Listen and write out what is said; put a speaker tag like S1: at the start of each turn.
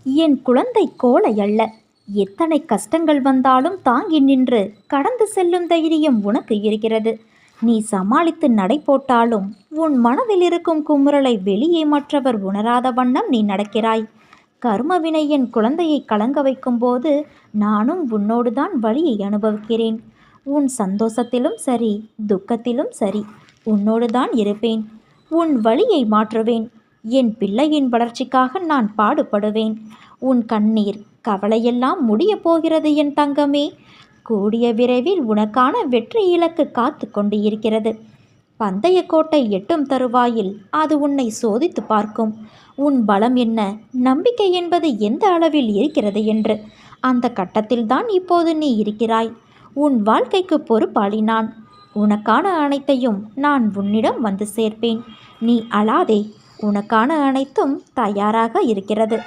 S1: என் குழந்தை கோழை அல்ல. எத்தனை கஷ்டங்கள் வந்தாலும் தாங்கி நின்று கடந்து செல்லும் தைரியம் உனக்கு இருக்கிறது. நீ சமாளித்து நடை போட்டாலும் உன் மனதில் இருக்கும் குமுறலை வெளியே மற்றவர் உணராத வண்ணம் நீ நடக்கிறாய். கர்மவினை என் குழந்தையை கலங்க வைக்கும்போது நானும் உன்னோடுதான் வலியை அனுபவிக்கிறேன். உன் சந்தோஷத்திலும் சரி, துக்கத்திலும் சரி, உன்னோடு தான் இருப்பேன். உன் வலியை மாற்றுவேன். என் பிள்ளையின் வளர்ச்சிக்காக நான் பாடுபடுவேன். உன் கண்ணீர் கவலையெல்லாம் முடியப் போகிறது என் தங்கமே. கூடிய விரைவில் உனக்கான வெற்றி இலக்கு காத்து கொண்டு இருக்கிறது. பந்தய கோட்டை எட்டும் தருவாயில் அது உன்னை சோதித்து பார்க்கும். உன் பலம் என்ன, நம்பிக்கை என்பது எந்த அளவில் இருக்கிறது என்று. அந்த கட்டத்தில்தான் இப்போது நீ இருக்கிறாய். உன் வாழ்க்கைக்கு பொறுப்பாளி நான். உனக்கான அனைத்தையும் நான் உன்னிடம் வந்து சேர்ப்பேன். நீ அழாதே. உனக்கான அனைத்தும் தயாராக இருக்கிறது.